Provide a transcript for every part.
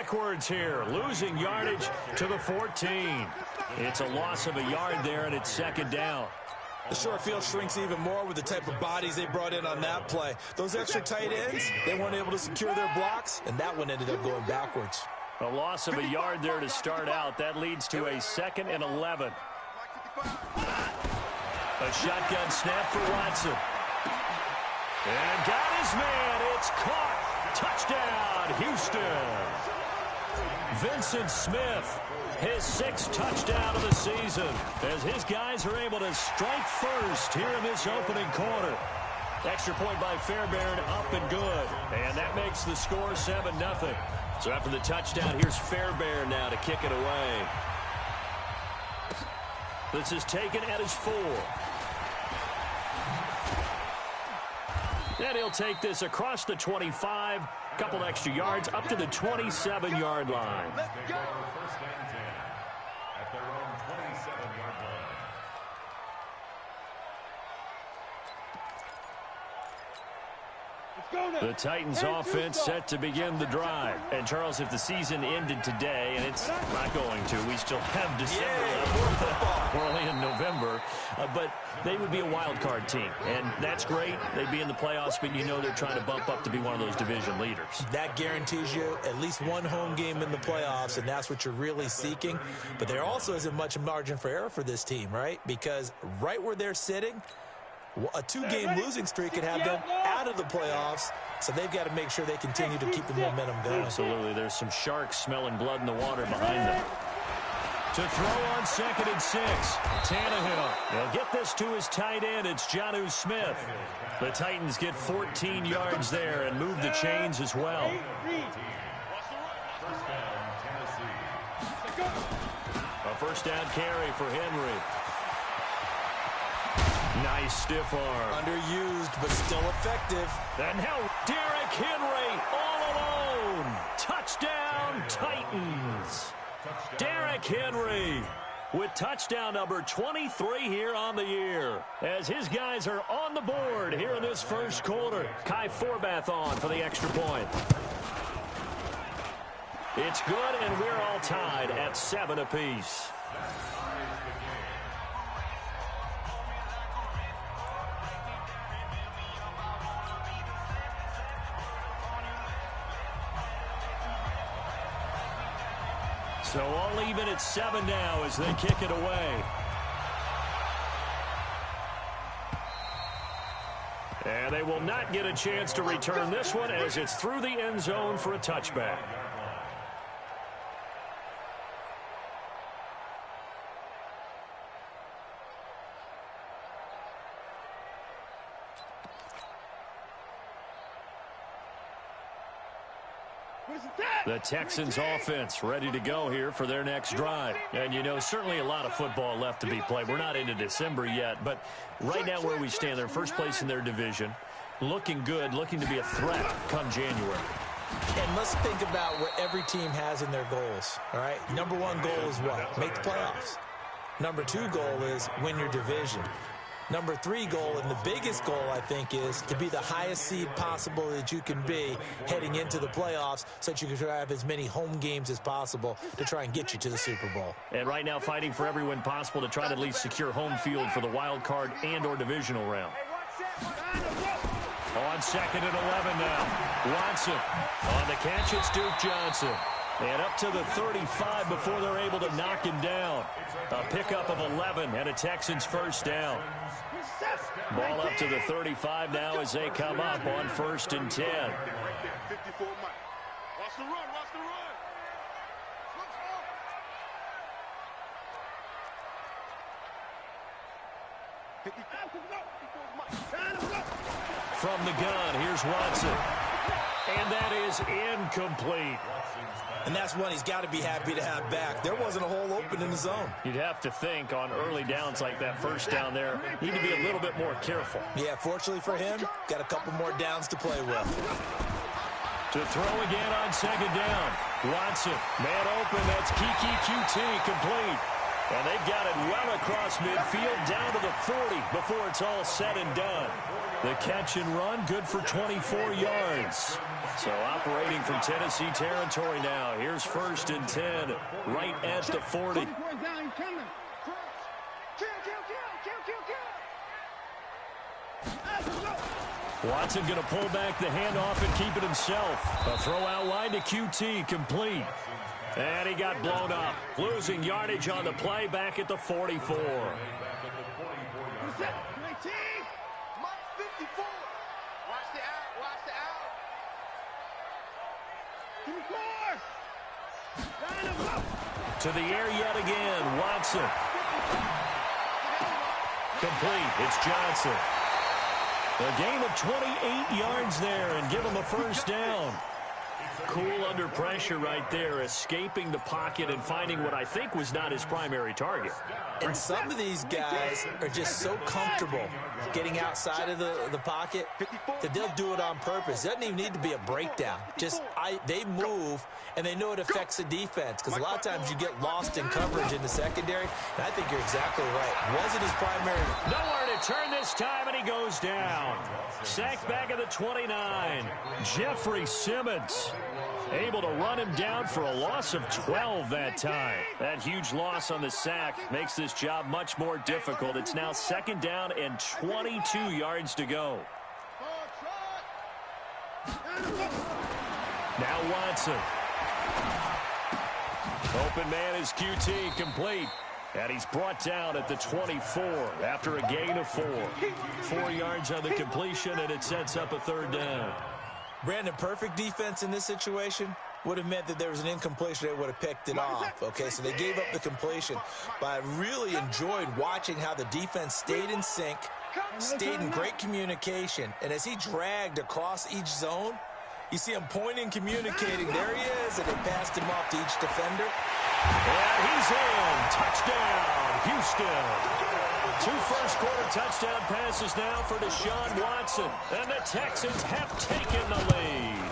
backwards here, losing yardage to the 14. It's a loss of a yard there, and it's second down. The short field shrinks even more with the type of bodies they brought in on that play. Those extra tight ends, they weren't able to secure their blocks, and that one ended up going backwards. A loss of a yard there to start out. That leads to a 2nd and 11. A shotgun snap for Watson. And got his man. It's caught. Touchdown, Houston. Vincent Smith, his 6th touchdown of the season, as his guys are able to strike first here in this opening quarter. Extra point by Fairbairn, up and good. And that makes the score 7-0. So after the touchdown, here's Fairbairn now to kick it away. This is taken at his 4. And he'll take this across the 25, a couple extra yards, up to the 27-yard line. Let's go. First and 10 at their own 27-yard line. The Titans offense set to begin the drive. And, Charles, if the season ended today, and it's not going to, we still have December left. We're only in November. But they would be a wild card team. And that's great. They'd be in the playoffs, but you know they're trying to bump up to be one of those division leaders. That guarantees you at least one home game in the playoffs, and that's what you're really seeking. But there also isn't much margin for error for this team, right? Because right where they're sitting, a 2-game losing streak could have them out of the playoffs, so they've got to make sure they continue to keep the momentum going. Absolutely. There's some sharks smelling blood in the water behind them. To throw on 2nd and 6, Tannehill. They'll get this to his tight end. It's Jonnu Smith. The Titans get 14 yards there and move the chains as well. A first down carry for Henry. Nice stiff arm. Underused, but still effective. And now Derrick Henry all alone. Touchdown, Titans. Derrick Henry with touchdown number 23 here on the year. As his guys are on the board here in this first quarter. Kai Forbath on for the extra point. It's good, and we're all tied at 7 apiece. So all even at 7 now as they kick it away. And they will not get a chance to return this one as it's through the end zone for a touchback. The Texans offense ready to go here for their next drive. And, you know, certainly a lot of football left to be played. We're not into December yet, but right now where we stand, they're first place in their division. Looking good, looking to be a threat come January. And let's think about what every team has in their goals, all right? Number 1 goal is what? Make the playoffs. Number 2 goal is win your division. Number 3 goal, and the biggest goal, I think, is to be the highest seed possible that you can be heading into the playoffs so that you can have as many home games as possible to try and get you to the Super Bowl. And right now fighting for every win possible to try to at least secure home field for the wild card and or divisional round. On 2nd and 11 now. Watson on the catch, it's Duke Johnson. And up to the 35 before they're able to knock him down. A pickup of 11 and a Texans first down. Ball up to the 35 now as they come up on 1st and 10. Watch the run, watch the run. From the gun, here's Watson. And that is incomplete. And that's one he's got to be happy to have back. There wasn't a hole open in the zone. You'd have to think on early downs like that first down there, need to be a little bit more careful. Yeah, fortunately for him, got a couple more downs to play with. To throw again on 2nd down. Watson, man open, that's Kiki QT, complete. And they've got it well across midfield down to the 40 before it's all said and done. The catch and run, good for 24 yards. So operating from Tennessee territory now. Here's 1st and 10, right at the 40. Watson going to pull back the handoff and keep it himself. A throw out wide to QT, complete. And he got blown up. Losing yardage on the play back at the 44. To the air yet again, Watson. Complete, it's Johnson. A gain of 28 yards there and give him a 1st down. Cool under pressure right there, escaping the pocket and finding what I think was not his primary target. And some of these guys are just so comfortable getting outside of the pocket that they'll do it on purpose. It doesn't even need to be a breakdown. They move, and they know it affects the defense because a lot of times you get lost in coverage in the secondary, and I think you're exactly right. Wasn't his primary. Nowhere to turn this time, and he goes down. Sacked back at the 29. Jeffrey Simmons able to run him down for a loss of 12 that time. That huge loss on the sack makes this job much more difficult. It's now 2nd down and 22 yards to go. Now Watson. Open man is QT, complete. And he's brought down at the 24 after a gain of 4. 4 yards on the completion, and it sets up a 3rd down. Brandon, perfect defense in this situation would have meant that there was an incompletion. They would have picked it off. Okay, so they gave up the completion. But I really enjoyed watching how the defense stayed in sync, stayed in great communication. And as he dragged across each zone, you see him pointing, communicating. There he is, and they passed him off to each defender. And he's in. Touchdown, Houston. 2 first-quarter touchdown passes now for Deshaun Watson. And the Texans have taken the lead.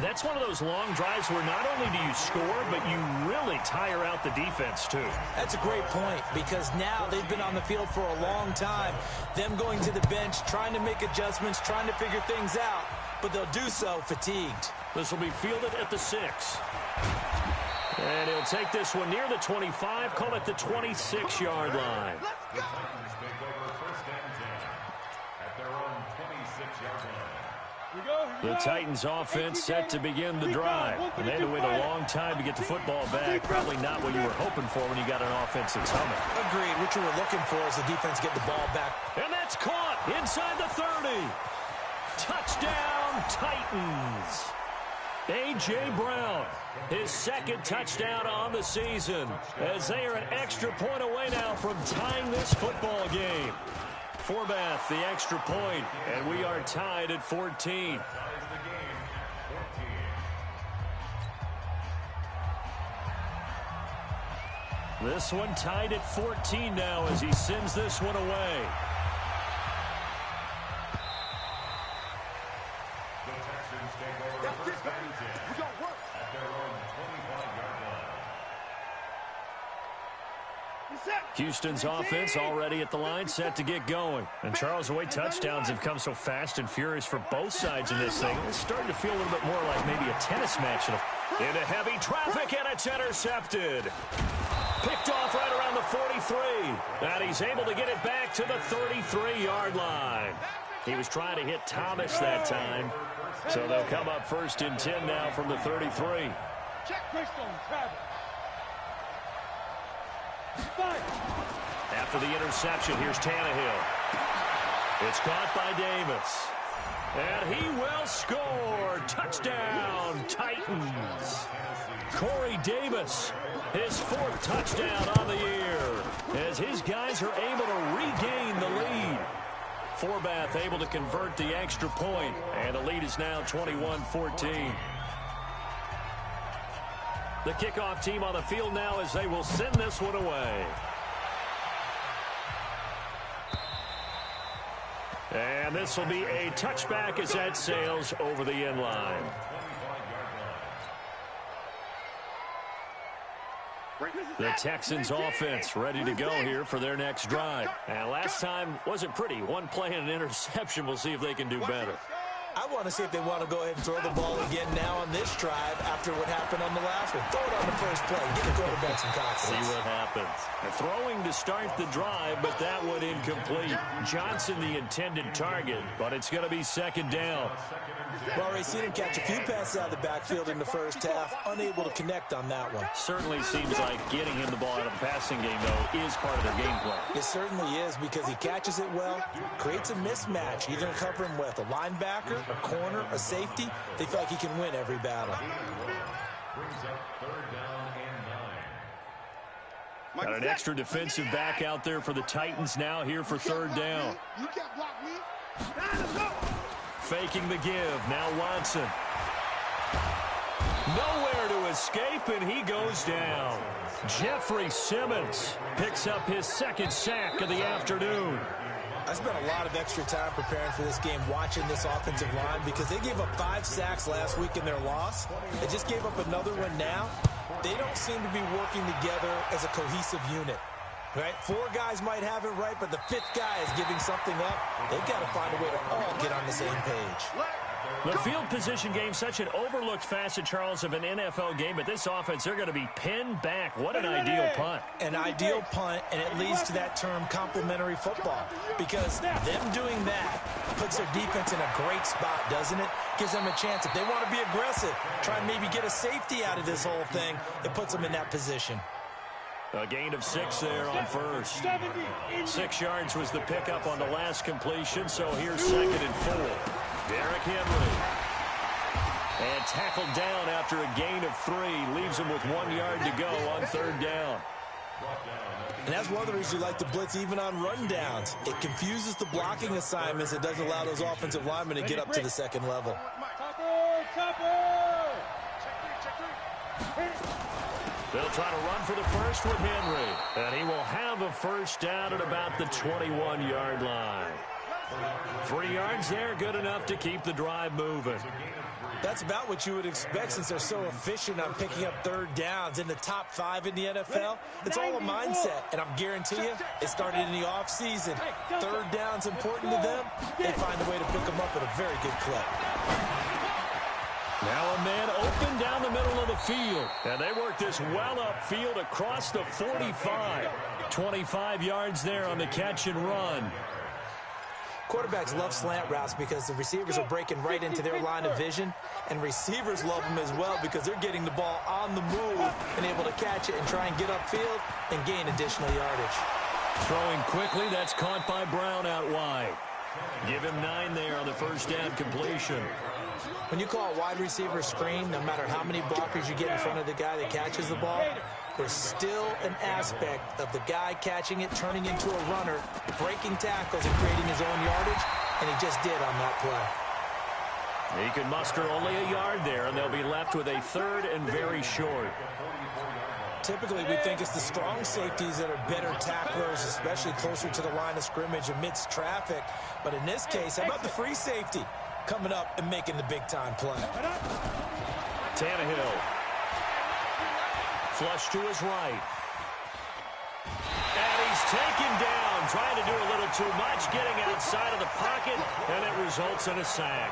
That's one of those long drives where not only do you score, but you really tire out the defense, too. That's a great point, because now they've been on the field for a long time. Them going to the bench, trying to make adjustments, trying to figure things out, but they'll do so fatigued. This will be fielded at the 6. And he'll take this one near the 25, call it the 26-yard line. The Titans take over 1st and 10 at their own 26-yard line. The Titans offense set to begin the drive. And they had to wait a long time to get the football back. Probably not what you were hoping for when you got an offense that's humming. Agreed. What you were looking for is the defense get the ball back. And that's caught inside the 30. Touchdown, Titans. A.J. Brown, his 2nd touchdown on the season, as they are an extra point away now from tying this football game. Forbath, the extra point, and we are tied at 14. This one tied at 14 now as he sends this one away. The Texans take over 1st and 10 at their own 25-yard line. Houston's offense already at the line, set to get going. And Charles, the way touchdowns have come so fast and furious for both sides in this thing, it's starting to feel a little bit more like maybe a tennis match. Into heavy traffic, and it's intercepted. Picked off right around the 43. And he's able to get it back to the 33-yard line. He was trying to hit Thomas that time. So they'll come up 1st and 10 now from the 33. After the interception, here's Tannehill. It's caught by Davis. And he will score. Touchdown, Titans. Corey Davis, his 4th touchdown on the year, as his guys are able to regain the lead. Forbath able to convert the extra point, and the lead is now 21-14. The kickoff team on the field now as they will send this one away. And this will be a touchback as that sails over the end line. The Texans offense ready to go here for their next drive. And last time wasn't pretty. One play and an interception. We'll see if they can do better. I want to see if they want to go ahead and throw the ball again now on this drive after what happened on the last one. Throw it on the first play. Give the quarterback some confidence. See what happens. And throwing to start the drive, but that one incomplete. Johnson the intended target, but it's going to be second down. Well, already seen him catch a few passes out of the backfield in the first half. Unable to connect on that one. Certainly seems like getting him the ball out of the passing game, though, is part of their game plan. It certainly is because he catches it well, creates a mismatch, either covering with a linebacker, a corner, a safety. They feel like he can win every battle. Brings up third down and 9. Got an extra defensive back out there for the Titans now here for third down. You can't block me. Faking the give. Now Watson. Nowhere to escape, and he goes down. Jeffrey Simmons picks up his second sack of the afternoon. I spent a lot of extra time preparing for this game, watching this offensive line, because they gave up 5 sacks last week in their loss. They just gave up another one now. They don't seem to be working together as a cohesive unit. Right? 4 guys might have it right, but the 5th guy is giving something up. They've got to find a way to all get on the same page. The field position game, such an overlooked facet, Charles, of an NFL game, but this offense, they're going to be pinned back. What an ideal punt. An ideal punt, and it leads to that term complementary football, because them doing that puts their defense in a great spot, doesn't it? Gives them a chance. If they want to be aggressive, try and maybe get a safety out of this whole thing, it puts them in that position. A gain of 6 there on first. 6 yards was the pickup on the last completion, so here's second and 4. Derrick Henry. And tackled down after a gain of 3. Leaves him with 1 yard to go on third down. And that's one of the reasons you like to blitz even on rundowns. It confuses the blocking assignments. It doesn't allow those offensive linemen to get up to the second level. They'll try to run for the first with Henry. And he will have a first down at about the 21-yard line. 3 yards there, good enough to keep the drive moving. That's about what you would expect since they're so efficient on picking up third downs in the top 5 in the NFL. It's all a mindset, and I'm guarantee you it started in the offseason. Third down's important to them. They find a way to pick them up at a very good clip. Now a man open down the middle of the field. And they work this well upfield across the 45. 25 yards there on the catch and run. Quarterbacks love slant routes because the receivers are breaking right into their line of vision, and receivers love them as well because they're getting the ball on the move and able to catch it and try and get upfield and gain additional yardage. Throwing quickly, that's caught by Brown out wide. Give him 9 there on the first down completion. When you call a wide receiver screen, no matter how many blockers you get in front of the guy that catches the ball, there's still an aspect of the guy catching it, turning into a runner, breaking tackles and creating his own yardage, and he just did on that play. He can muster only a yard there, and they'll be left with a third and very short. Typically, we think it's the strong safeties that are better tacklers, especially closer to the line of scrimmage amidst traffic. But in this case, how about the free safety coming up and making the big-time play? Tannehill. Flush to his right. And he's taken down, trying to do a little too much, getting outside of the pocket, and it results in a sack.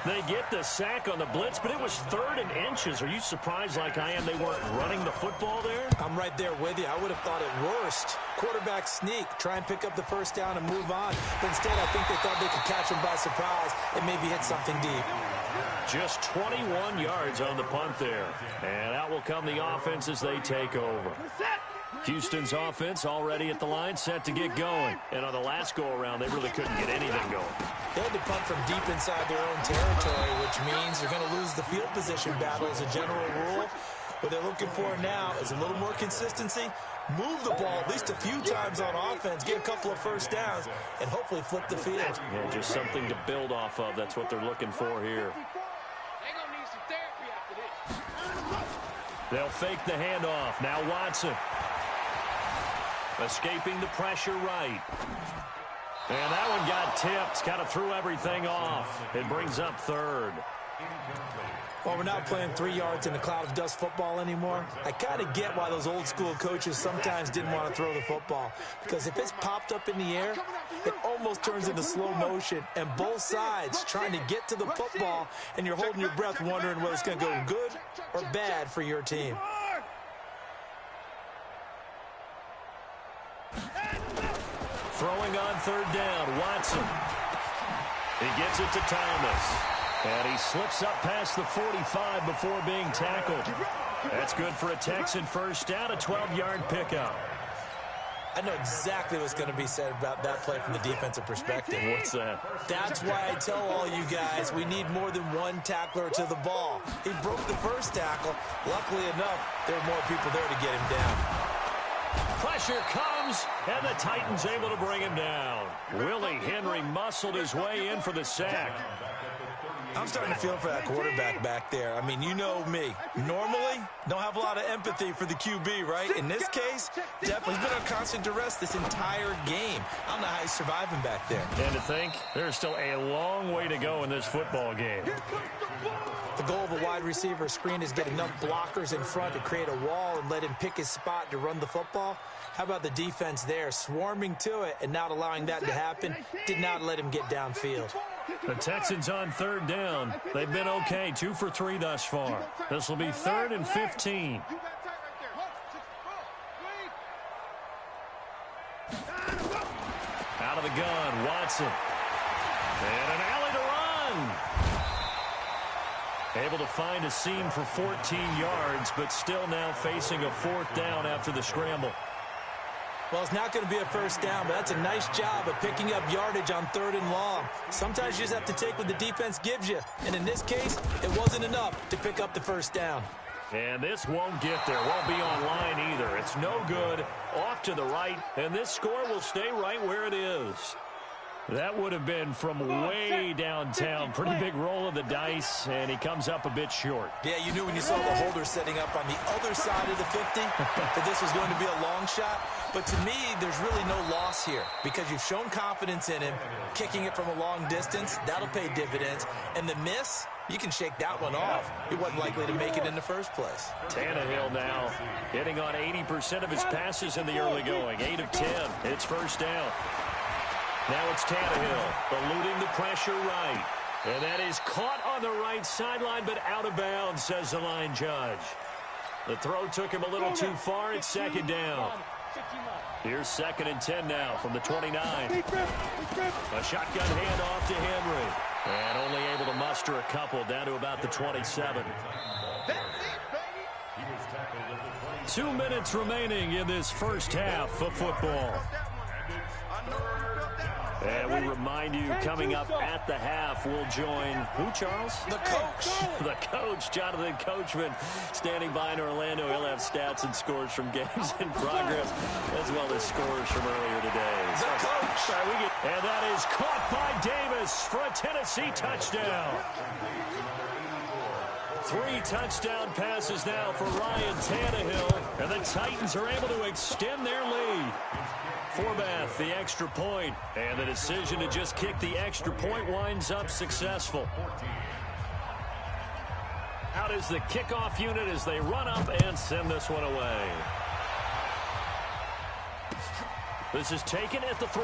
They get the sack on the blitz, but it was 3rd and inches. Are you surprised like I am they weren't running the football there? I'm right there with you. I would have thought it worst. Quarterback sneak, try and pick up the first down and move on. But instead, I think they thought they could catch him by surprise and maybe hit something deep. Just 21 yards on the punt there. And out will come the offense as they take over. Houston's offense already at the line, set to get going. And on the last go-around, they really couldn't get anything going. They had to punt from deep inside their own territory, which means they're going to lose the field position battle as a general rule. What they're looking for now is a little more consistency, move the ball at least a few times on offense, get a couple of first downs, and hopefully flip the field. Yeah, just something to build off of. That's what they're looking for here. They're going to need some therapy after this. They'll fake the handoff. Now Watson. Escaping the pressure right. And that one got tipped. Kind of threw everything off. It brings up third. Well, we're not playing 3 yards in a cloud of dust football anymore. I kind of get why those old school coaches sometimes didn't want to throw the football. Because if it's popped up in the air, it almost turns into slow motion. And both sides trying to get to the football, and you're holding your breath wondering whether it's going to go good or bad for your team. Throwing on third down, Watson. He gets it to Thomas. And he slips up past the 45 before being tackled. That's good for a Texan first down, a 12-yard pickup. I know exactly what's going to be said about that play from the defensive perspective. What's that? That's why I tell all you guys we need more than one tackler to the ball. He broke the first tackle. Luckily enough, there were more people there to get him down. Pressure comes, and the Titans able to bring him down. Willie Henry muscled his way in for the sack. I'm starting to feel for that quarterback back there. I mean, you know me. Normally, don't have a lot of empathy for the QB, right? In this case, definitely he's been on constant duress this entire game. I don't know how he's surviving back there. And to think, there's still a long way to go in this football game. The goal of a wide receiver screen is get enough blockers in front to create a wall and let him pick his spot to run the football. How about the defense there, swarming to it and not allowing that to happen? Did not let him get downfield. The Texans on third down. They've been okay, 2 for 3 thus far. This will be 3rd and 15. Out of the gun, Watson. And an alley to run. Able to find a seam for 14 yards, but still now facing a 4th down after the scramble. Well, it's not going to be a first down, but that's a nice job of picking up yardage on 3rd and long. Sometimes you just have to take what the defense gives you. And in this case, it wasn't enough to pick up the first down. And this won't get there. Won't be online either. It's no good. Off to the right, and this score will stay right where it is. That would have been from way downtown. Pretty big roll of the dice, and he comes up a bit short. Yeah, you knew when you saw the holder setting up on the other side of the 50 that this was going to be a long shot. But to me, there's really no loss here because you've shown confidence in him. Kicking it from a long distance, that'll pay dividends. And the miss, you can shake that one off. He wasn't likely to make it in the first place. Tannehill now hitting on 80% of his passes in the early going. 8 of 10. It's first down. Now it's Tannehill eluding the pressure right. And that is caught on the right sideline, but out of bounds, says the line judge. The throw took him a little too far. It's 2nd down. Here's 2nd and 10 now from the 29. A shotgun handoff to Henry. And only able to muster a couple down to about the 27. 2 minutes remaining in this first half of football. And we remind you, coming up at the half, we'll join who, Charles? The coach. The coach, Jonathan Coachman, standing by in Orlando. He'll have stats and scores from games in progress, as well as scores from earlier today. The coach. And that is caught by Davis for a Tennessee touchdown. 3 touchdown passes now for Ryan Tannehill, and the Titans are able to extend their lead. Forbath, the extra point, and the decision to just kick the extra point winds up successful. Out is the kickoff unit as they run up and send this one away. This is taken at the 3.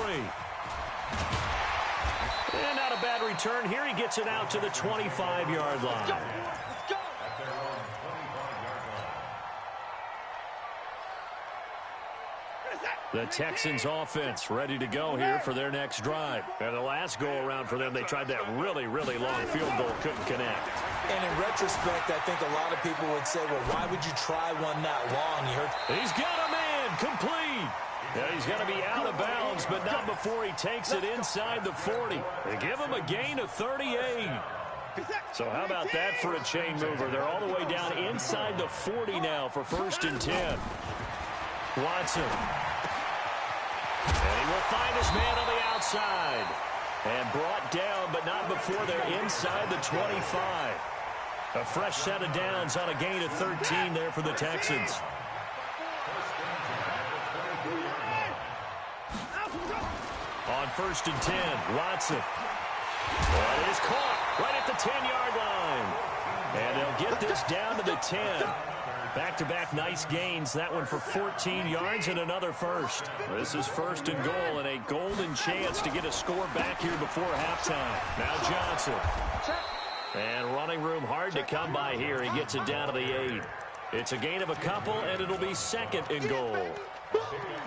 And not a bad return here. He gets it out to the 25-yard line. The Texans offense ready to go here for their next drive. And the last go-around for them, they tried that really, really long field goal, couldn't connect. And in retrospect, I think a lot of people would say, well, why would you try one that long? You heard. He's got a man, complete. Yeah, he's going to be out of bounds, but not before he takes it inside the 40. They give him a gain of 38. So how about that for a chain mover? They're all the way down inside the 40 now for 1st and 10. Watson. And he will find his man on the outside. And brought down, but not before they're inside the 25. A fresh set of downs on a gain of 13 there for the Texans. On 1st and 10, Watson. Well, it is caught right at the 10-yard line. And they'll get this down to the 10. Back-to-back nice gains. That one for 14 yards and another first. This is first and goal and a golden chance to get a score back here before halftime. Now Johnson. And running room hard to come by here. He gets it down to the 8. It's a gain of a couple, and it'll be second and goal.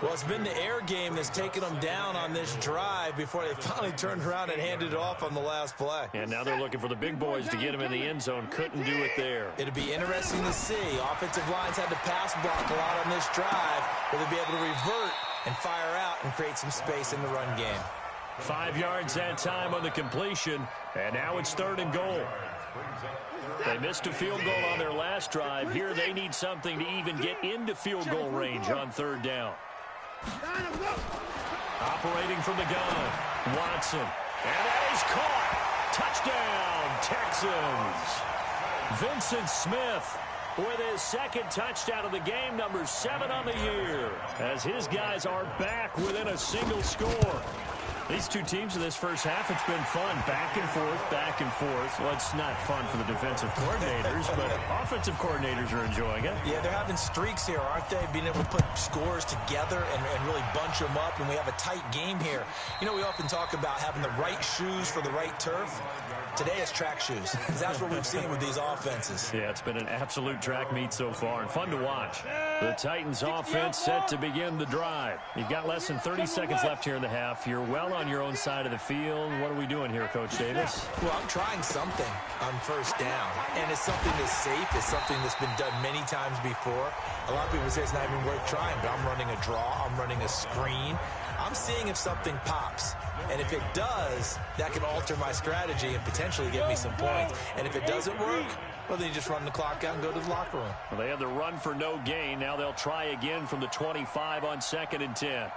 Well, it's been the air game that's taken them down on this drive before they finally turned around and handed it off on the last play. And now they're looking for the big boys to get him in the end zone. Couldn't do it there. It'll be interesting to see. Offensive lines had to pass block a lot on this drive. Will they be able to revert and fire out and create some space in the run game? 5 yards that time on the completion, and now it's third and goal. They missed a field goal on their last drive. Here they need something to even get into field goal range on third down. Operating from the gun, Watson. And that is caught. Touchdown, Texans. Vincent Smith with his second touchdown of the game, number 7 on the year, as his guys are back within a single score. These two teams in this first half, it's been fun. Back and forth, back and forth. Well, it's not fun for the defensive coordinators, but offensive coordinators are enjoying it. Yeah, they're having streaks here, aren't they? Being able to put scores together and really bunch them up, and we have a tight game here. You know, we often talk about having the right shoes for the right turf. Today it's track shoes. That's what we've seen with these offenses. Yeah, it's been an absolute track meet so far and fun to watch. The Titans offense set to begin the drive. You've got less than 30 seconds left here in the half. You're well on your own side of the field. What are we doing here, Coach Davis? Well, I'm trying something on first down, and it's something that's safe. It's something that's been done many times before. A lot of people say it's not even worth trying, but I'm running a draw. I'm running a screen. I'm seeing if something pops. And if it does, that can alter my strategy and potentially get me some points. And if it doesn't work, well, then you just run the clock out and go to the locker room. Well, they had the run for no gain. Now they'll try again from the 25 on 2nd and 10.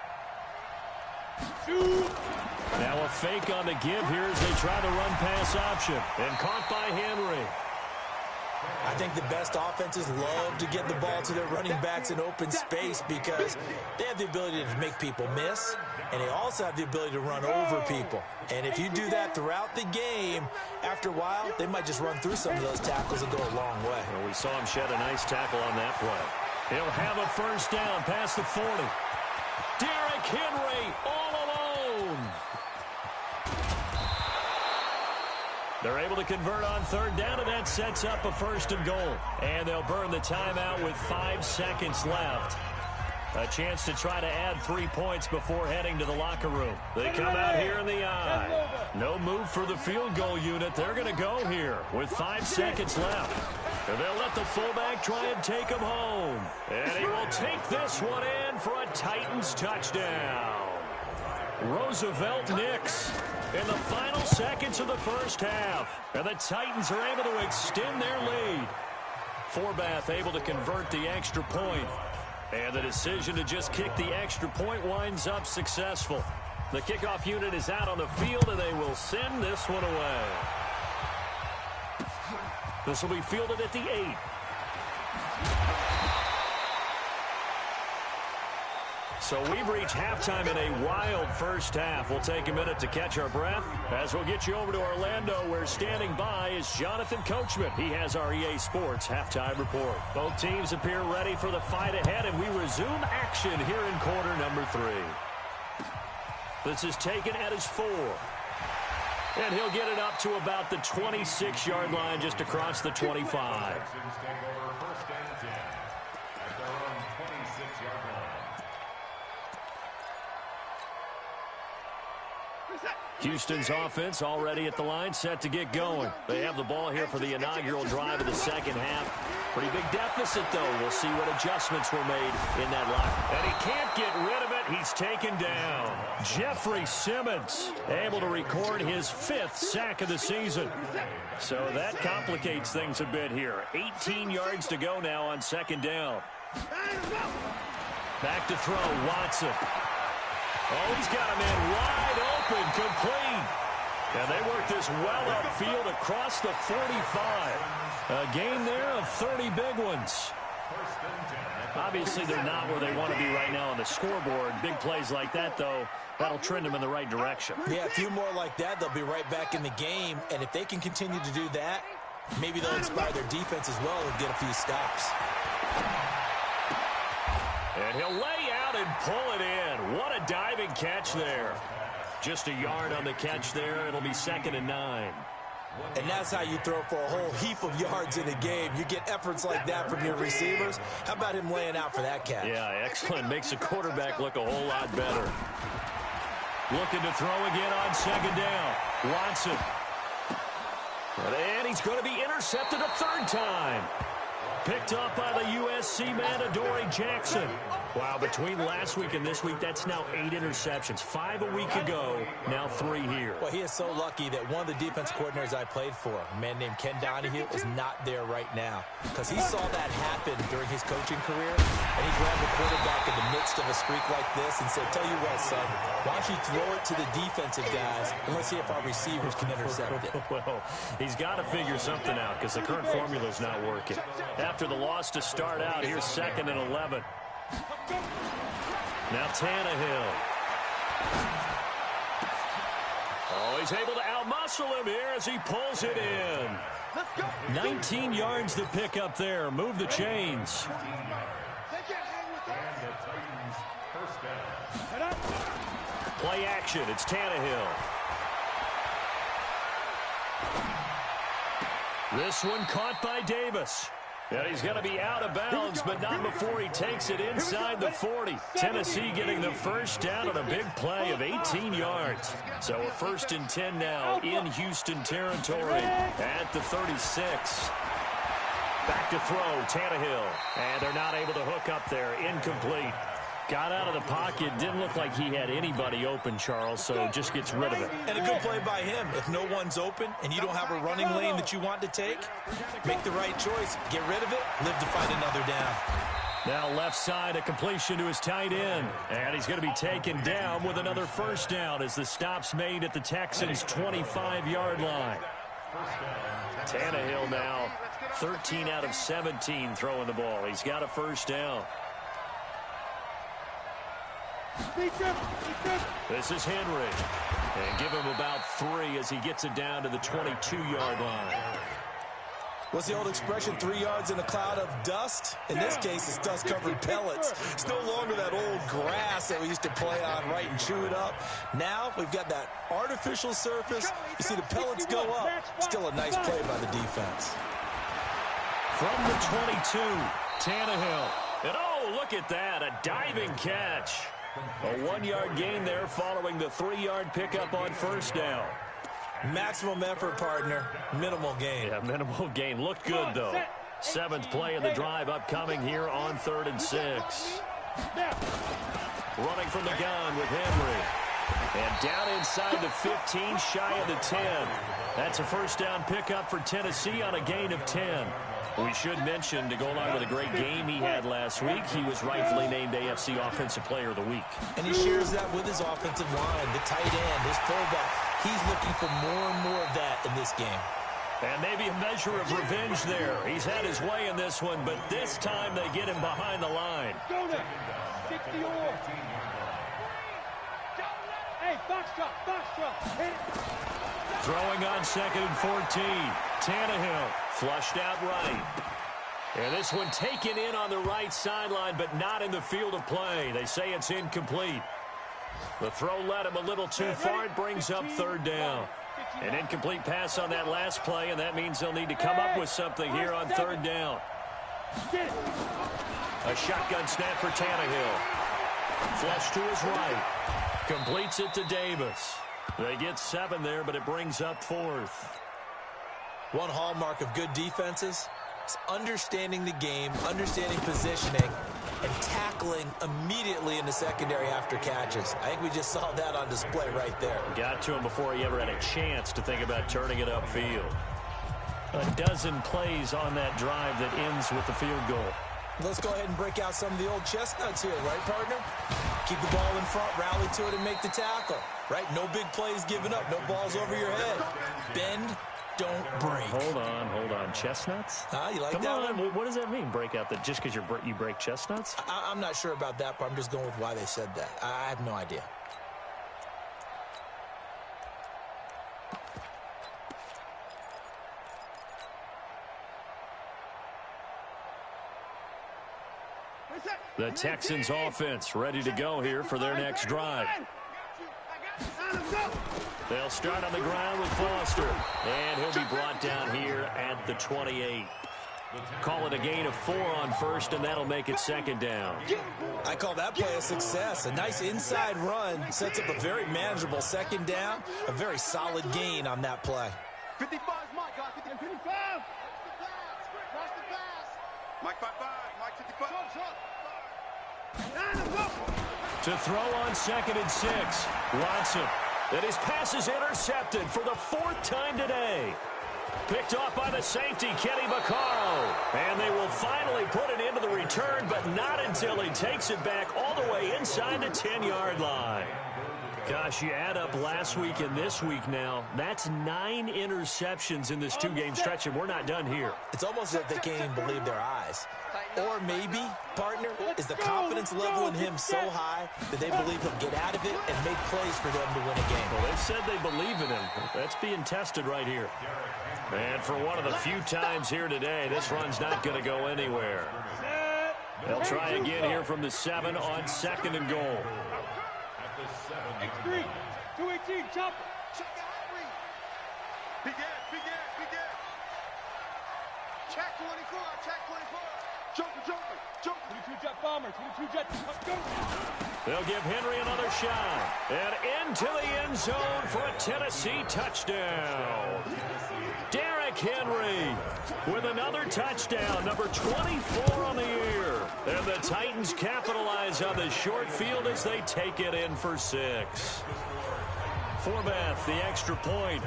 Now a fake on the give here as they try the run-pass option. And caught by Henry. I think the best offenses love to get the ball to their running backs in open space because they have the ability to make people miss, and they also have the ability to run over people. And if you do that throughout the game, after a while, they might just run through some of those tackles and go a long way. Well, we saw him shed a nice tackle on that play. He'll have a first down past the 40. Derrick Henry all alone. They're able to convert on third down, and that sets up a first and goal. And they'll burn the timeout with 5 seconds left. A chance to try to add 3 points before heading to the locker room. They come out here in the eye. No move for the field goal unit. They're going to go here with 5 seconds left. And they'll let the fullback try and take him home. And he will take this one in for a Titans touchdown. Roosevelt Nix in the final seconds of the first half. And the Titans are able to extend their lead. Forbath able to convert the extra point. And the decision to just kick the extra point winds up successful. The kickoff unit is out on the field, and they will send this one away. This will be fielded at the 8. So we've reached halftime in a wild first half. We'll take a minute to catch our breath as we'll get you over to Orlando, where standing by is Jonathan Coachman. He has our EA Sports halftime report. Both teams appear ready for the fight ahead, and we resume action here in quarter number 3. This is taken at his 4. And he'll get it up to about the 26-yard line, just across the 25. Houston's offense already at the line, set to get going. They have the ball here for the inaugural drive of the second half. Pretty big deficit, though. We'll see what adjustments were made in that lock. And he can't get rid of it. He's taken down. Jeffrey Simmons able to record his 5th sack of the season. So that complicates things a bit here. 18 yards to go now on second down. Back to throw, Watson. Oh, he's got a man wide open, complete. And they work this well upfield across the 45. A gain there of 30 big ones. Obviously, they're not where they want to be right now on the scoreboard. Big plays like that, though, That'll trend them in the right direction. Yeah, a few more like that, they'll be right back in the game. And if they can continue to do that, maybe they'll inspire their defense as well and get a few stops. And he'll lay out and pull it in. What a diving catch there. Just a yard on the catch there. It'll be 2nd and 9. And that's how you throw for a whole heap of yards in a game. You get efforts like that from your receivers. How about him laying out for that catch? Yeah, excellent. Makes the quarterback look a whole lot better. Looking to throw again on 2nd down. Watson. And he's going to be intercepted a 3rd time. Picked up by the USC man, Adoree Jackson. Wow, between last week and this week, that's now 8 interceptions. 5 a week ago, now 3 here. Well, he is so lucky that one of the defense coordinators I played for, a man named Ken Donahue, is not there right now. Because he saw that happen during his coaching career, and he grabbed the quarterback in the midst of a streak like this and said, tell you what, son, why don't you throw it to the defensive guys, and let's see if our receivers can intercept it. Well, he's got to figure something out because the current formula's not working. After the loss to start out, here's 2nd and 11. Now Tannehill. Oh, he's able to outmuscle him here as he pulls it in. 19 yards to pick up there. Move the chains. Play action. It's Tannehill. This one caught by Davis. And he's going to be out of bounds, but not before he takes it inside the 40. Tennessee getting the first down on a big play of 18 yards. So a 1st and 10 now in Houston territory at the 36. Back to throw, Tannehill. And they're not able to hook up there. Incomplete. Got out of the pocket. Didn't look like he had anybody open, Charles, so just gets rid of it. And a good play by him. If no one's open and you don't have a running lane that you want to take, make the right choice. Get rid of it. Live to fight another down. Now left side, a completion to his tight end. And he's going to be taken down with another 1st down as the stop's made at the Texans' 25-yard line. Tannehill now 13 out of 17 throwing the ball. He's got a 1st down. This is Henry. And give him about 3 as he gets it down to the 22-yard line. What's the old expression, 3 yards in a cloud of dust? In this case, it's dust-covered pellets. It's no longer that old grass that we used to play on, right, and chew it up. Now we've got that artificial surface. You see the pellets go up. Still a nice play by the defense. From the 22, Tannehill. And oh, look at that, a diving catch. A 1-yard gain there following the 3-yard pickup on 1st down. Maximum effort, partner. Minimal gain. Yeah, minimal gain. Looked good, though. 7th play of the drive upcoming here on 3rd and 6. Running from the gun with Henry. And down inside the 15, shy of the 10. That's a 1st down pickup for Tennessee on a gain of 10. We should mention, to go along with a great game he had last week, he was rightfully named AFC Offensive Player of the Week. And he shares that with his offensive line, the tight end, his fullback. He's looking for more and more of that in this game. And maybe a measure of revenge there. He's had his way in this one, but this time they get him behind the line. Go there. 60 or. Hey, box drop. Hit it. Throwing on 2nd and 14. Tannehill flushed out right. And this one taken in on the right sideline, but not in the field of play. They say it's incomplete. The throw led him a little too far. It brings up 3rd down. An incomplete pass on that last play, and that means they'll need to come up with something here on 3rd down. A shotgun snap for Tannehill. Flush to his right. Completes it to Davis. They get 7 there, but it brings up 4th. One hallmark of good defenses is understanding the game, understanding positioning, and tackling immediately in the secondary after catches. I think we just saw that on display right there. Got to him before he ever had a chance to think about turning it upfield. A dozen plays on that drive that ends with the field goal. Let's go ahead and break out some of the old chestnuts here, right, partner? Keep the ball in front, rally to it, and make the tackle, right? No big plays given up, no balls over your head. Bend, don't break. Hold on. Chestnuts? You like Come that on. one? What does that mean, break out? Just because you break chestnuts? I'm not sure about that, but I'm just going with why they said that. I have no idea. The Texans offense ready to go here for their next drive. They'll start on the ground with Foster, and he'll be brought down here at the 28. Call it a gain of 4 on first, and that'll make it second down. I call that play a success. A nice inside run sets up a very manageable second down. A very solid gain on that play. 55 is Mike, guys. 55. Watch the pass. Mike 55. Mike 55. To throw on 2nd and 6. Watson. And his pass is intercepted for the 4th time today. Picked off by the safety, Kenny Vaccaro. And they will finally put it into the return, but not until he takes it back all the way inside the 10-yard line. Gosh, you add up last week and this week now, that's 9 interceptions in this 2-game stretch, and we're not done here. It's almost as if they can't even believe their eyes. Or maybe, partner, is the confidence level in him so high that they believe he'll get out of it and make plays for them to win a game. Well, they've said they believe in him. That's being tested right here. And for one of the few times here today, this run's not going to go anywhere. They'll try again here from the 7 on 2nd and goal. X3, 218, chopper. Check out three. Big ass. Check 24, check 24. Joker. 22 jet bomber, 22 jet. Let's go. They'll give Henry another shot. And into the end zone for a Tennessee touchdown. Derrick Henry with another touchdown, number 24 on the year. And the Titans capitalize on the short field as they take it in for 6. Forbath, the extra point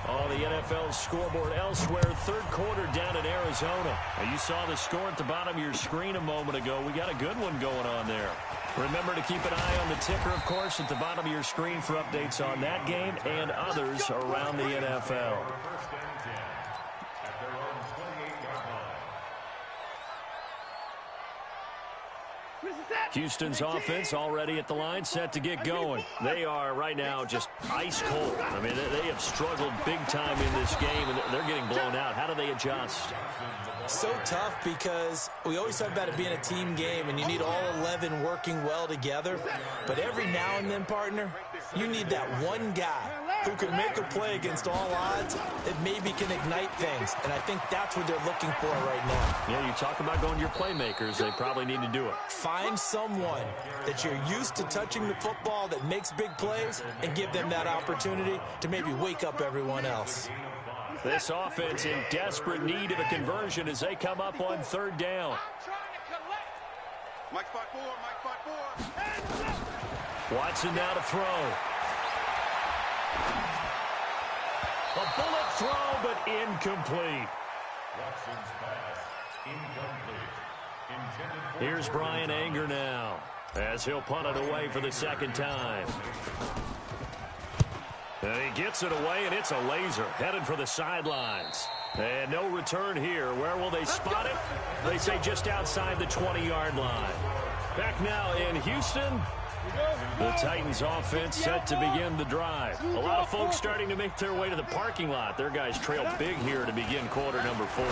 on the NFL scoreboard elsewhere. 3rd quarter down in Arizona. Now, you saw the score at the bottom of your screen a moment ago. We got a good one going on there. Remember to keep an eye on the ticker, of course, at the bottom of your screen for updates on that game and others around the NFL. Houston's offense already at the line, set to get going. They are right now just ice cold. I mean, they have struggled big time in this game, and they're getting blown out. How do they adjust? So tough because we always talk about it being a team game, and you need all 11 working well together. But every now and then, partner, you need that one guy who can make a play against all odds that maybe can ignite things. And I think that's what they're looking for right now. Yeah, you talk about going to your playmakers. They probably need to do it. Find someone that you're used to touching the football that makes big plays and give them that opportunity to maybe wake up everyone else. This offense in desperate need of a conversion as they come up on 3rd down. Mike 5-4. Watson now to throw. A bullet throw, but incomplete. Watson's pass incomplete. Here's Brian Anger now as he'll punt it away for the 2nd time. And he gets it away, and it's a laser headed for the sidelines. And no return here. Where will they spot it? They say just outside the 20-yard line. Back now in Houston. The Titans offense set to begin the drive. A lot of folks starting to make their way to the parking lot. Their guys trail big here to begin quarter number 4.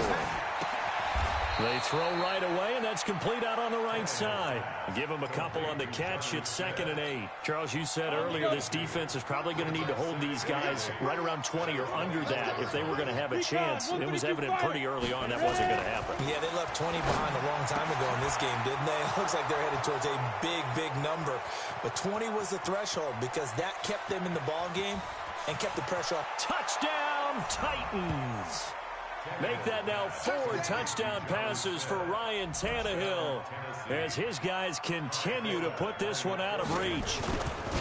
They throw right away, and that's complete out on the right side. Give them a couple on the catch. It's 2nd and 8. Charles, you said earlier this defense is probably going to need to hold these guys right around 20 or under that if they were going to have a chance. It was evident pretty early on that wasn't going to happen. Yeah, they left 20 behind a long time ago in this game, didn't they? It looks like they're headed towards a big number. But 20 was the threshold because that kept them in the ball game and kept the pressure off. Touchdown, Titans! Make that now 4 touchdown passes for Ryan Tannehill as his guys continue to put this one out of reach.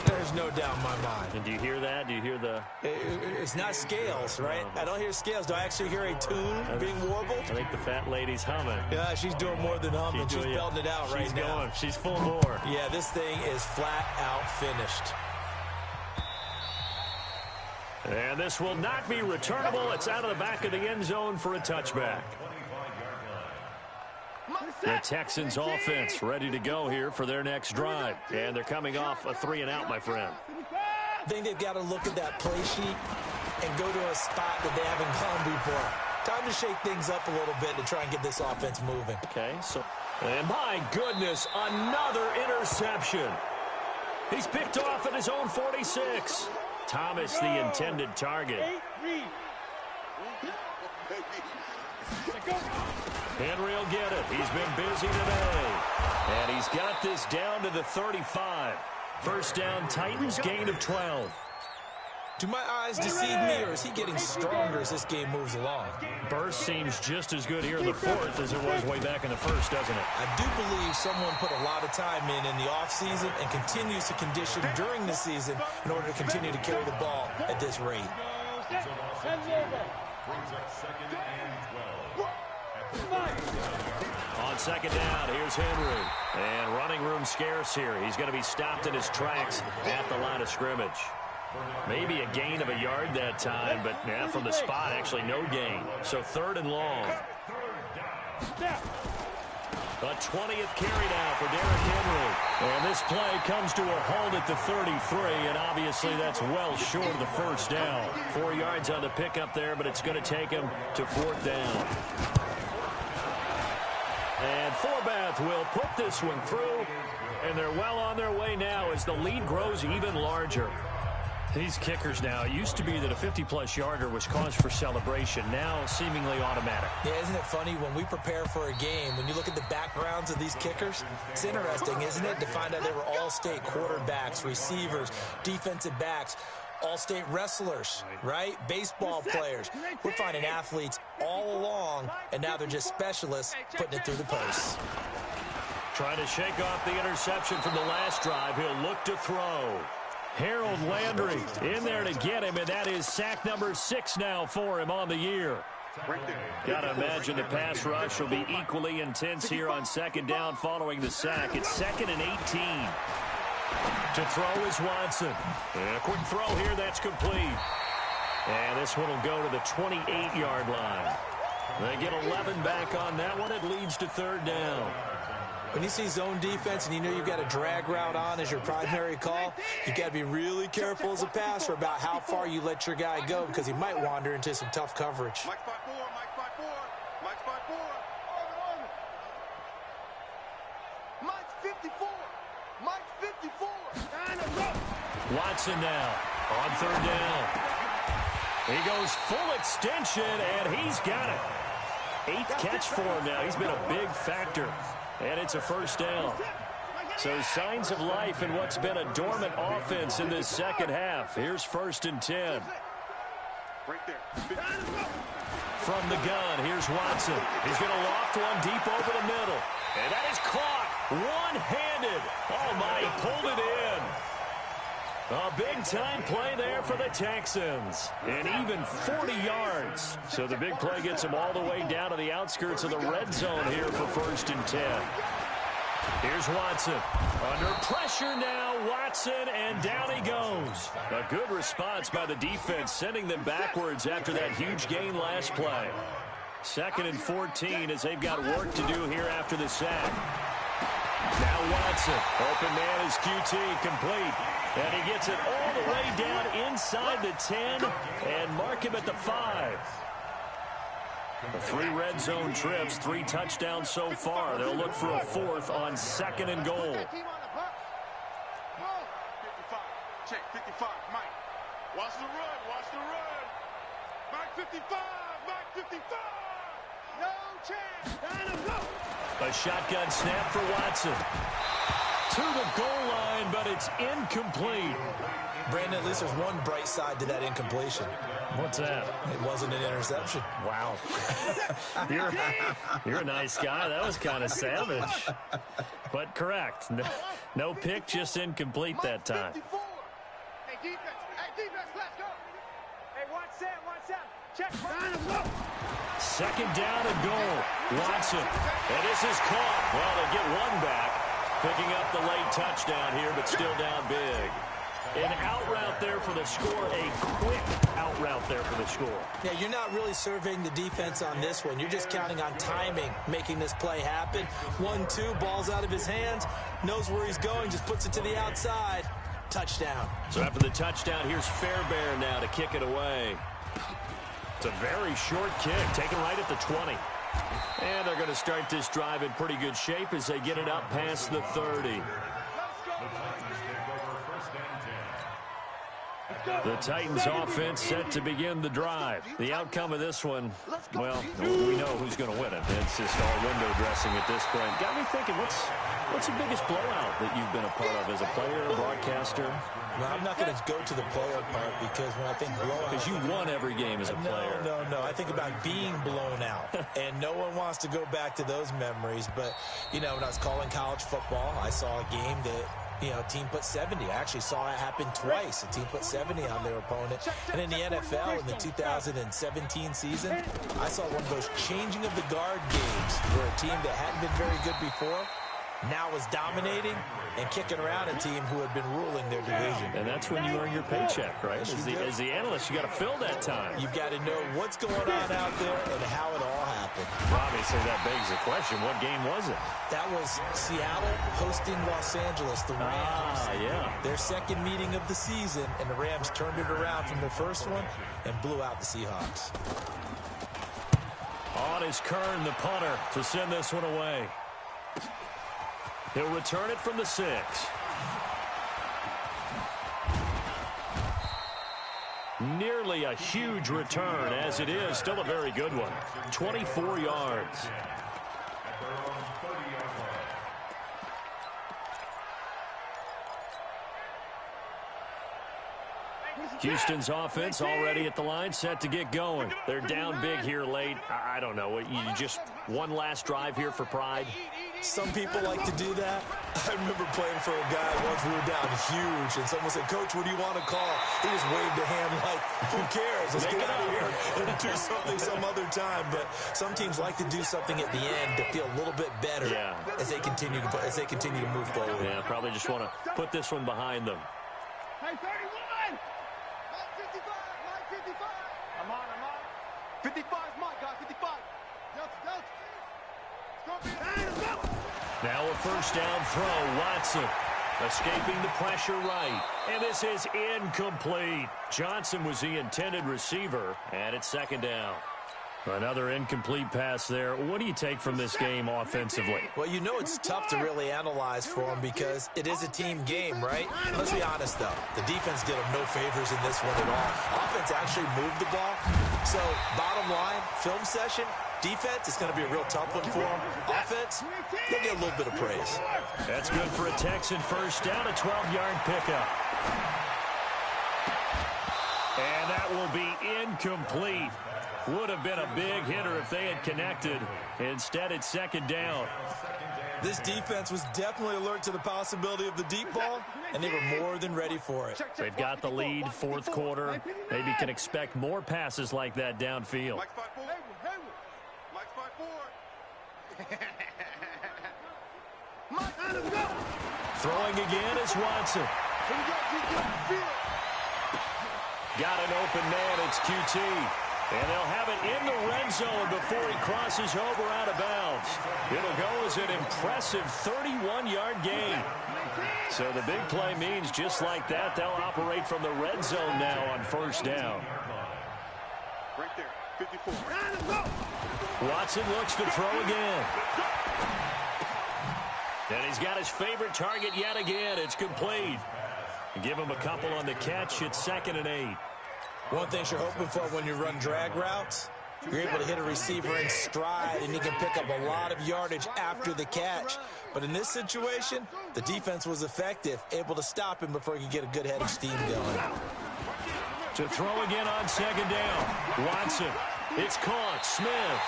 There's no doubt in my mind. And do you hear that? Do you hear the... It's not scales, right? I don't hear scales. Do I actually hear a tune being warbled? I think the fat lady's humming. Yeah, she's doing more than humming. She's belting it out right now. She's full bore. Yeah, this thing is flat out finished. And this will not be returnable. It's out of the back of the end zone for a touchback. The Texans offense ready to go here for their next drive. And they're coming off a 3-and-out, my friend. I think they've got to look at that play sheet and go to a spot that they haven't gone before. Time to shake things up a little bit to try and get this offense moving. Okay, so And my goodness, another interception. He's picked off at his own 46. Thomas, the intended target. Henry will get it. He's been busy today. And he's got this down to the 35. First down, Titans, gain of 12. Do my eyes deceive me, or is he getting stronger as this game moves along? Burst seems just as good here in the fourth as it was way back in the first, doesn't it? I do believe someone put a lot of time in the offseason and continues to condition during the season in order to continue to carry the ball at this rate. On second down, here's Henry. And running room scarce here. He's going to be stopped in his tracks at the line of scrimmage. Maybe a gain of a yard that time, but yeah, from the spot, actually no gain. So third and long. A 20th carry now for Derrick Henry. And this play comes to a halt at the 33, and obviously that's well short of the first down. 4 yards on the pickup there, but it's going to take him to fourth down. And Forbath will put this one through, and they're well on their way now as the lead grows even larger. These kickers now, it used to be that a 50-plus yarder was cause for celebration. Now seemingly automatic. Yeah, isn't it funny when we prepare for a game, when you look at the backgrounds of these kickers, it's interesting, isn't it, to find out they were all-state quarterbacks, receivers, defensive backs, all-state wrestlers, right? Baseball players. We're finding athletes all along, and now they're just specialists putting it through the posts. Trying to shake off the interception from the last drive. He'll look to throw. Harold Landry in there to get him, and that is sack number 6 now for him on the year. Got to imagine the pass rush will be equally intense here on second down following the sack. It's 2nd and 18. To throw is Watson. And a quick throw here, that's complete. And this one will go to the 28-yard line. They get 11 back on that one. It leads to third down. When you see zone defense and you know you've got a drag route on as your primary call, you've got to be really careful as a passer about how far you let your guy go because he might wander into some tough coverage. Mike 5-4, Mike 5-4, Mike 5-4. Mike 54, Mike 54. Watson now on third down. He goes full extension, and he's got it. 8th catch for him now. He's been a big factor. And it's a first down. So signs of life in what's been a dormant offense in this second half. Here's 1st and 10. From the gun, here's Watson. He's going to loft one deep over the middle. And that is caught one-handed. Oh, my, he pulled it in. A big-time play there for the Texans. And even 40 yards. So the big play gets him all the way down to the outskirts of the red zone here for 1st and 10. Here's Watson. Under pressure now, Watson, and down he goes. A good response by the defense, sending them backwards after that huge gain last play. 2nd and 14 as they've got work to do here after the sack. Now Watson. Open man is QT, complete. And he gets it all the way down inside the 10 and mark him at the 5. The 3 red zone trips, 3 touchdowns so far. They'll look for a 4th on 2nd and goal. 55. Check 55. Mike. Watch the run. Watch the run. Mike 55. Mike 55. No chance. Down and go. A shotgun snap for Watson. To the goal line, but it's incomplete. Brandon, at least there's one bright side to that incompletion. What's that? It wasn't an interception. Wow. You're a nice guy. That was kind of savage. But correct. No pick, just incomplete that time. Hey, defense. Hey, defense, let's go. Hey, watch that. Check. Down and go. 2nd down and goal. Watson. And this is caught. Well, they get one back. Picking up the late touchdown here, but still down big. An out route there for the score. A quick out route there for the score. Yeah, you're not really surveying the defense on this one. You're just counting on timing, making this play happen. 1-2, ball's out of his hands. Knows where he's going, just puts it to the outside. Touchdown. So after the touchdown, here's Fairbairn now to kick it away. It's a very short kick, taken right at the 20. And they're going to start this drive in pretty good shape as they get it up past the 30. The Titans offense set to begin the drive. The outcome of this one, well, we know who's going to win it. It's just all window dressing at this point. Got me thinking, what's the biggest blowout that you've been a part of as a player, a broadcaster? No, I'm not going to go to the player part because when I think blowout... Because you won every game as a player. No. I think about being blown out. And no one wants to go back to those memories. But, you know, when I was calling college football, I saw a game that... You know, a team put 70. I actually saw it happen twice. A team put 70 on their opponent. And in the NFL, in the 2017 season, I saw one of those changing of the guard games where a team that hadn't been very good before now was dominating and kicking around a team who had been ruling their division. And that's when you earn your paycheck, right? As the analyst, you got to fill that time. You've got to know what's going on out there and how it all happened. Obviously, that begs the question, what game was it? That was Seattle hosting Los Angeles, the Rams. Yeah. Their second meeting of the season, and the Rams turned it around from their first one and blew out the Seahawks. On is Kern, the punter, to send this one away. He'll return it from the 6. Nearly a huge return, as it is. Still a very good one. 24 yards. Houston's offense already at the line, set to get going. They're down big here late. I don't know. You just one last drive here for pride? Some people like to do that. I remember playing for a guy once we were down huge, and someone said, "Coach, what do you want to call?" He just waved a hand like, who cares? Let's get out of here and do something some other time. But some teams like to do something at the end to feel a little bit better as they continue to move forward. Yeah, probably just want to put this one behind them. Hey, 31! Mike 55! Mike 55! I'm on. 55 is Mike, guys. 55. Delta. Now a first down throw. Watson escaping the pressure right. And this is incomplete. Johnson was the intended receiver, and it's second down. Another incomplete pass there. What do you take from this game offensively? Well, you know it's tough to really analyze for them because it is a team game, right? Let's be honest, though. The defense did them no favors in this one at all. Offense actually moved the ball. So, bottom line, film session, defense is going to be a real tough one for them. Offense, they'll get a little bit of praise. That's good for a Texan first down, a 12-yard pickup. And that will be incomplete. Would have been a big hitter if they had connected. Instead, it's second down. This defense was definitely alert to the possibility of the deep ball, and they were more than ready for it. They've got the lead, fourth quarter. Maybe can expect more passes like that downfield. Mike's 5'4". Mike's 5'4". Throwing again is Watson. Got an open man. It's QT. And they'll have it in the red zone before he crosses over out of bounds. It'll go as an impressive 31-yard gain. So the big play means just like that, they'll operate from the red zone now on first down. Right there, 54. Watson looks to throw again. And he's got his favorite target yet again. It's complete. Give him a couple on the catch. It's 2nd and 8. One thing you're hoping for when you run drag routes, you're able to hit a receiver in stride, and he can pick up a lot of yardage after the catch. But in this situation, the defense was effective, able to stop him before he could get a good head of steam going. To throw again on second down. Watson. It's caught. Smith.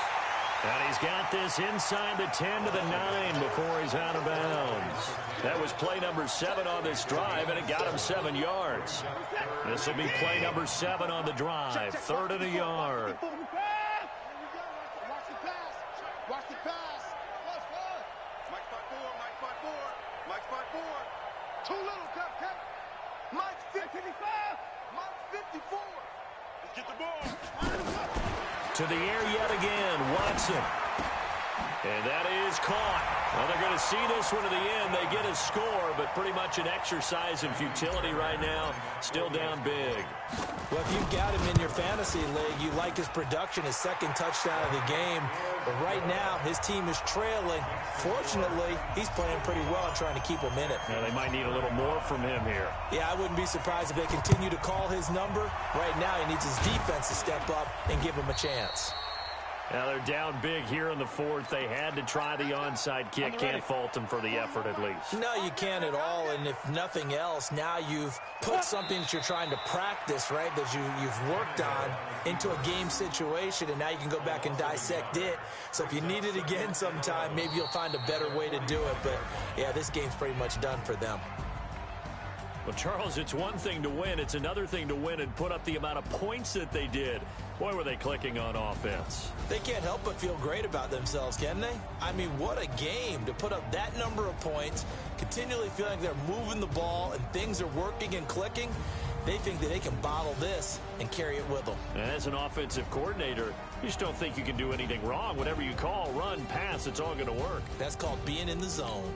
And he's got this inside the 10 to the 9 before he's out of bounds. That was play number 7 on this drive, and it got him 7 yards. This will be play number 7 on the drive. 3rd and a yard. Watch the pass. Mike's 5'4". Mike's 5'4". Too little, cut. Mike's 55. Mike's 54. Let's get the ball. To the air yet again. Watson. And that is caught. Well, they're going to see this one to the end. They get a score, but pretty much an exercise in futility right now. Still down big. Well, if you've got him in your fantasy league, you like his production, his second touchdown of the game. But right now, his team is trailing. Fortunately, he's playing pretty well and trying to keep him in it. Yeah, they might need a little more from him here. Yeah, I wouldn't be surprised if they continue to call his number. Right now, he needs his defense to step up and give him a chance. Now they're down big here in the fourth. They had to try the onside kick. Can't fault them for the effort at least. No, you can't at all. And if nothing else, now you've put something that you're trying to practice, right, that you've worked on into a game situation, and now you can go back and dissect it. So if you need it again sometime, maybe you'll find a better way to do it. But, yeah, this game's pretty much done for them. Well, Charles, it's one thing to win. It's another thing to win and put up the amount of points that they did. Boy, were they clicking on offense. They can't help but feel great about themselves, can they? I mean, what a game to put up that number of points, continually feeling like they're moving the ball and things are working and clicking. They think that they can bottle this and carry it with them. And as an offensive coordinator, you just don't think you can do anything wrong. Whatever you call, run, pass, it's all going to work. That's called being in the zone.